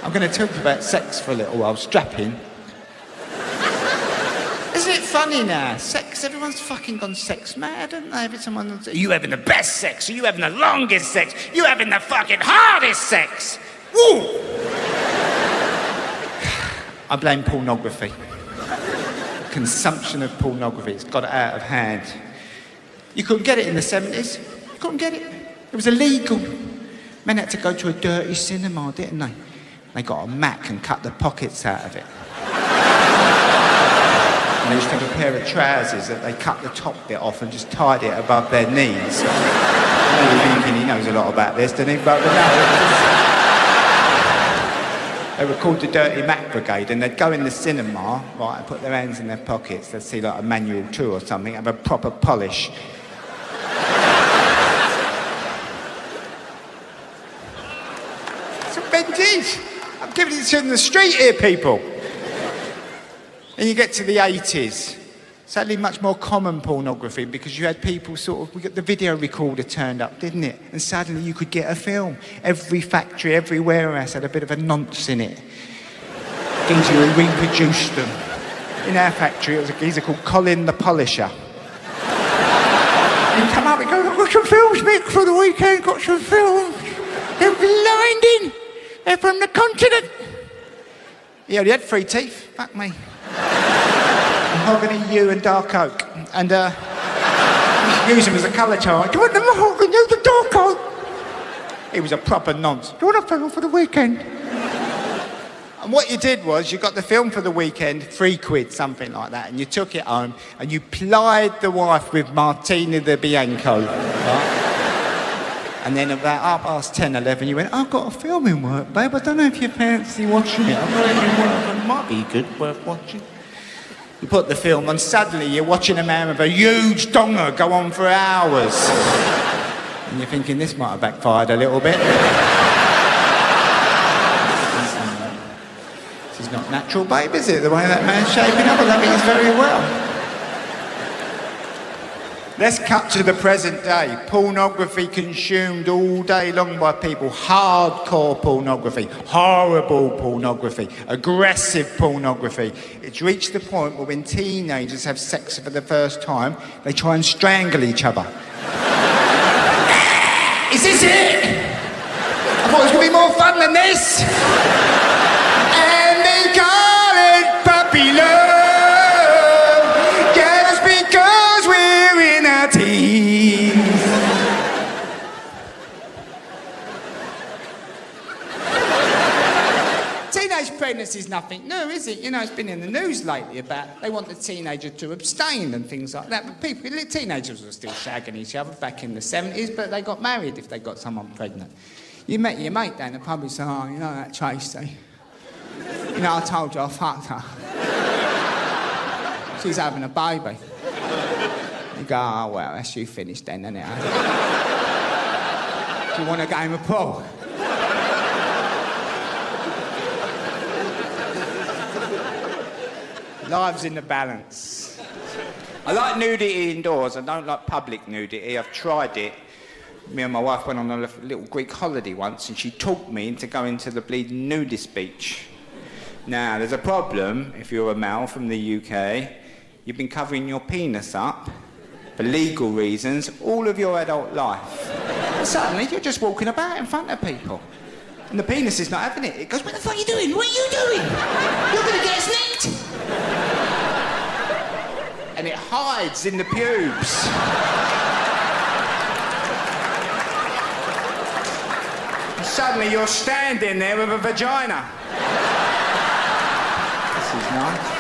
I'm going to talk about sex for a little while. Strap in. Isn't it funny now? Sex, everyone's fucking gone sex mad, haven't they? Every time are you having the best sex? Are you having the longest sex? Are you having the fucking hardest sex? Woo! I blame pornography. Consumption of pornography. It's got out of hand. You couldn't get it in the 70s. You couldn't get it. It was illegal. Men had to go to a dirty cinema, didn't they? They got a Mac and cut the pockets out of it. And they used to have a pair of trousers that they cut the top bit off and just tied it above their knees. You're thinking he knows a lot about this, doesn't he? But no, they were called the Dirty Mac Brigade, and they'd go in the cinema, right, and put their hands in their pockets. They'd see like a manual 2 or something, have a proper polish. That's what men did. I'm giving it to you in the street here, people. And you get to the 80s. Sadly, much more common pornography because you had people sort of... We got the video recorder turned up, didn't it? And suddenly you could get a film. Every factory, every warehouse had a bit of a nonce in it. Geezer who reproduced them. In our factory, it was a geezer called Colin the Polisher. He'd come up and go, I've got some films, Mick, for the weekend, got some films. They're blinding. They're from the continent. He only had 3 teeth. Fuck me. Mahogany, yew and dark oak. And use them as a colour chart. Do you want the mahogany, the dark oak? He was a proper nonce. Do you want a film for the weekend? And what you did was you got the film for the weekend, £3, something like that, and you took it home and you plied the wife with Martini the Bianco. Right? And then about 10, 11, you went, I've got a film in work, babe. I don't know if you fancy watching it. I've got it in work. It might be good, worth watching. You put the film on, suddenly you're watching a man with a huge donger go on for hours. And you're thinking, this might have backfired a little bit. This is not natural, babe, is it? The way that man's shaping up, I don't think it's very well. Let's cut to the present day. Pornography consumed all day long by people. Hardcore pornography, horrible pornography, aggressive pornography. It's reached the point where when teenagers have sex for the first time, they try and strangle each other. Is this it? I thought it was going to be more fun than this. And they call it puppy love. Teenage pregnancy is nothing new, is it? You know, it's been in the news lately about they want the teenager to abstain and things like that. But teenagers were still shagging each other back in the 70s, but they got married if they got someone pregnant. You met your mate down the pub and said, oh, you know that Tracy? You know, I told you I fucked her. She's having a baby. You go, oh, well, that's you finished then, isn't it? Do you want a game of pool? Lives in the balance. I like nudity indoors. I don't like public nudity. I've tried it. Me and my wife went on a little Greek holiday once and she talked me into going to the bleeding nudist beach. Now, there's a problem if you're a male from the UK. You've been covering your penis up for legal reasons all of your adult life. And suddenly you're just walking about in front of people. And the penis is not having it. It goes, what the fuck are you doing? What are you doing? You're going to get us nicked. And it hides in the pubes. And suddenly you're standing there with a vagina. This is nice.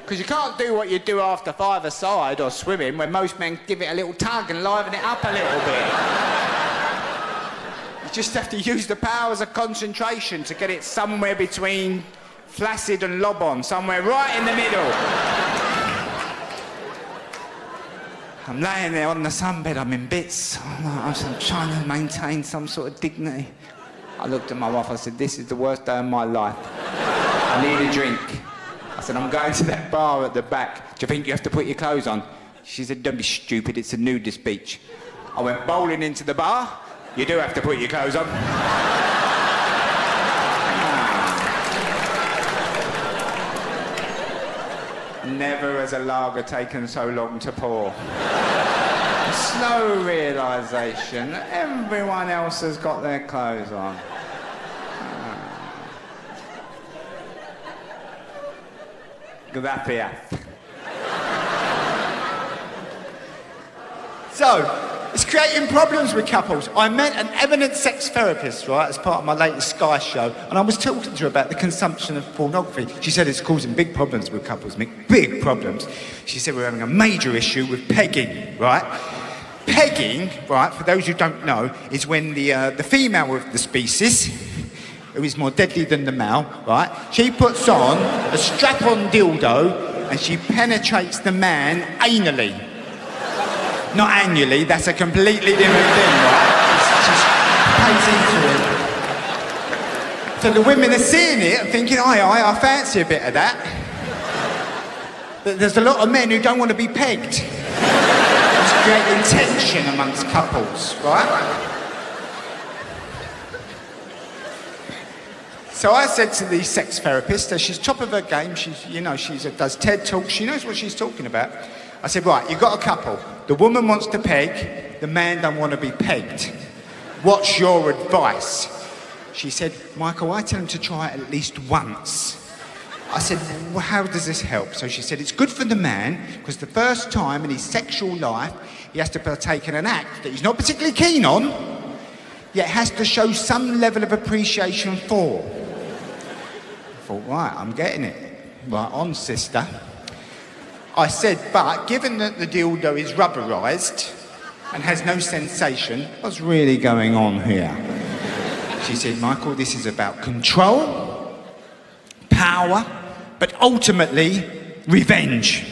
Because you can't do what you do after 5-a-side or swimming, when most men give it a little tug and liven it up a little bit. You just have to use the powers of concentration to get it somewhere between flaccid and lob-on, somewhere right in the middle. I'm laying there on the sunbed, I'm in bits. I'm trying to maintain some sort of dignity. I looked at my wife, I said, this is the worst day of my life. I need a drink. I said, I'm going to that bar at the back. Do you think you have to put your clothes on? She said, don't be stupid, it's a nudist beach. I went bowling into the bar. You do have to put your clothes on. Never has a lager taken so long to pour. Slow realisation that everyone else has got their clothes on. Gracias. So, it's creating problems with couples. I met an eminent sex therapist, right, as part of my latest Sky show, and I was talking to her about the consumption of pornography. She said it's causing big problems with couples, Mick, big problems. She said we're having a major issue with pegging, right? Pegging, right, for those who don't know, is when the female of the species, who is more deadly than the male, right, she puts on a strap-on dildo and she penetrates the man anally. Not annually, that's a completely different thing, right? She pays into it. So the women are seeing it and thinking, I fancy a bit of that. But there's a lot of men who don't want to be pegged. It's creating tension amongst couples, right? So I said to the sex therapist, she's top of her game, she does TED Talks, she knows what she's talking about. I said, right, you've got a couple. The woman wants to peg, the man don't want to be pegged. What's your advice? She said, Michael, I tell him to try it at least once. I said, well, how does this help? So she said, it's good for the man, because the first time in his sexual life, he has to partake in an act that he's not particularly keen on, yet has to show some level of appreciation for. I thought, right, I'm getting it. Right on, sister. I said, but given that the dildo is rubberised and has no sensation, what's really going on here? She said, Michael, this is about control, power, but ultimately, revenge.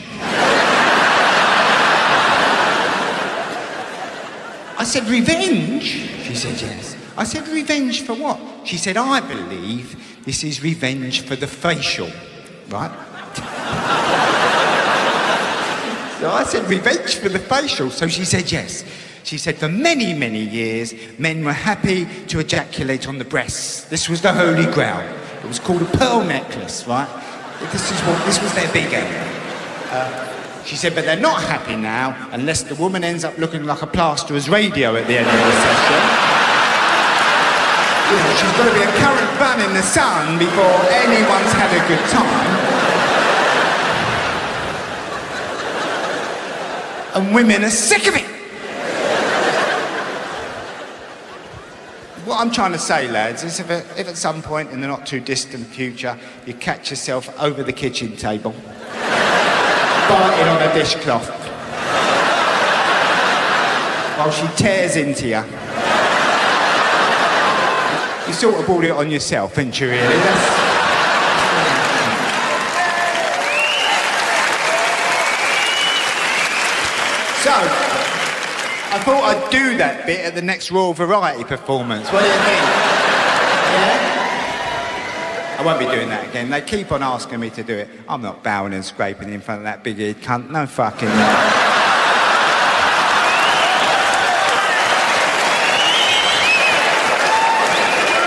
I said, revenge? She said, yes. I said, revenge for what? She said, I believe this is revenge for the facial, right? So I said, revenge for the facial. So she said, yes. She said, for many, many years, men were happy to ejaculate on the breasts. This was the holy grail. It was called a pearl necklace, right? This was their big aim. She said, but they're not happy now unless the woman ends up looking like a plasterer's radio at the end of the session. You know, she's got to be a current bun in the sun before anyone's had a good time. And women are sick of it. What I'm trying to say, lads, is if at some point in the not too distant future you catch yourself over the kitchen table, farting on a dishcloth, while she tears into you, you sort of brought it on yourself, ain't you, really? So, I thought I'd do that bit at the next Royal Variety performance. What do you think? Yeah? I won't be doing that again. They keep on asking me to do it. I'm not bowing and scraping in front of that big-eared cunt. No fucking way.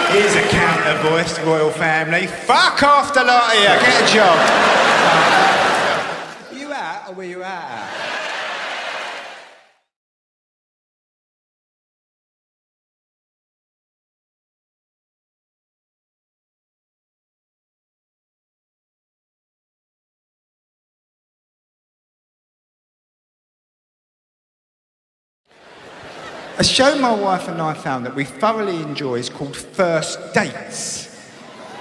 Here's a counter-voiced royal family. Fuck off the lot of you. Get a job. Were you out or were you out? A show my wife and I found that we thoroughly enjoy is called First Dates.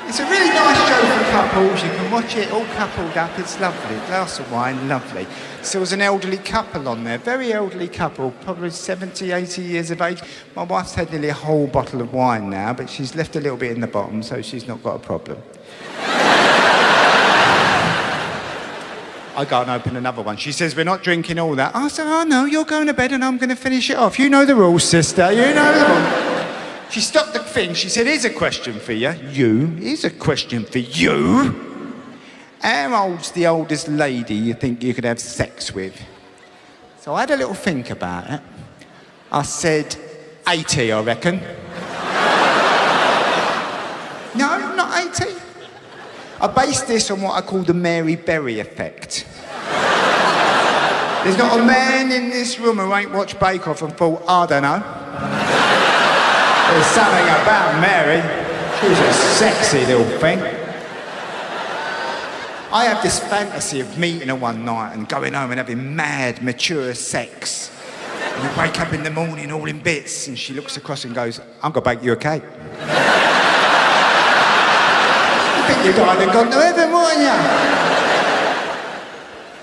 It's a really nice show for couples. You can watch it all coupled up. It's lovely. Glass of wine, lovely. So there was an elderly couple on there, very elderly couple, probably 70, 80 years of age. My wife's had nearly a whole bottle of wine now, but she's left a little bit in the bottom, so she's not got a problem. I go and open another one. She says, we're not drinking all that. I said, oh no, you're going to bed and I'm going to finish it off. You know the rules, sister, you know the rules. She stopped the thing. She said, here's a question for you. Here's a question for you. How old's the oldest lady you think you could have sex with? So I had a little think about it. I said, 80, I reckon. No, not 80. I based this on what I call the Mary Berry effect. There's not a man in this room who ain't watched Bake Off and thought, I don't know. There's something about Mary. She's a sexy little thing. I have this fantasy of meeting her one night and going home and having mad, mature sex. And we wake up in the morning all in bits and she looks across and goes, I'm going to bake you a cake. You think you'd either gone to heaven, wouldn't you?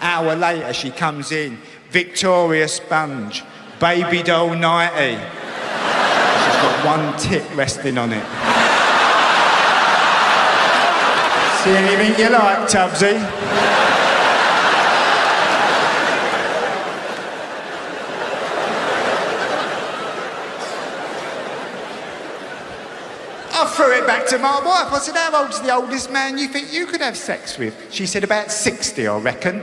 Hour later, she comes in, Victoria sponge, baby doll 90. She's got one tit resting on it. See anything you like, Tubbsy? I threw it back to my wife. I said, how old's the oldest man you think you could have sex with? She said, about 60, I reckon.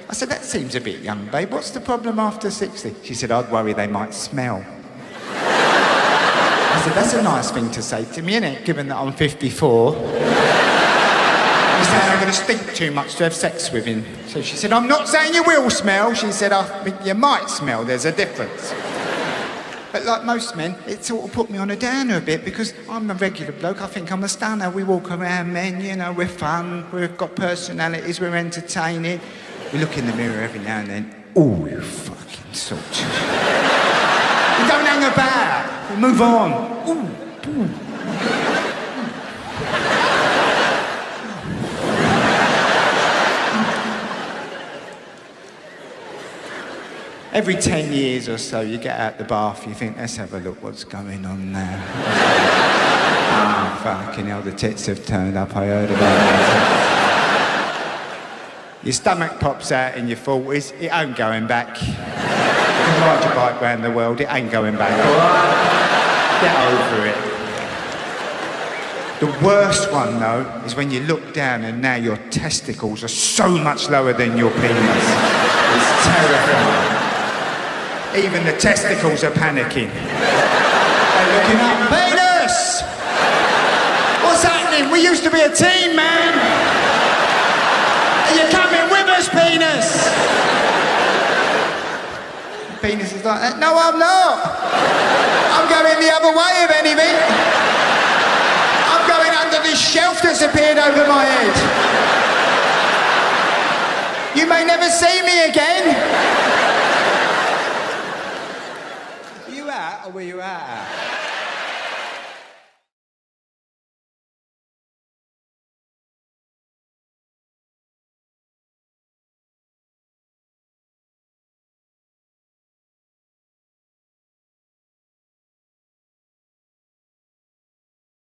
I said, that seems a bit young, babe. What's the problem after 60? She said, I'd worry they might smell. I said, that's a nice thing to say to me, innit, given that I'm 54. You saying I'm going to stink too much to have sex with him. So she said, I'm not saying you will smell. She said, I think you might smell. There's a difference. But like most men, it sort of put me on a downer a bit because I'm a regular bloke. I think I'm a stunner. We walk around, men, you know, we're fun. We've got personalities. We're entertaining. We look in the mirror every now and then. Oh, you fucking sort. We don't hang about. We move on. Ooh, ooh. Every 10 years or so, you get out the bath, you think, let's have a look what's going on now. Ah, fucking hell, the tits have turned up, I heard about that. Your stomach pops out in your 40s, it ain't going back. You can ride your bike around the world, it ain't going back, all right? Get over it. The worst one, though, is when you look down and now your testicles are so much lower than your penis. It's terrifying. Even the testicles are panicking. They're looking up, penis! What's happening? We used to be a team, man! Are you coming with us, penis? Penis is like that. No, I'm not. I'm going the other way, if anything. I'm going under this shelf that's appeared over my head. You may never see me again. Were you out or were you out?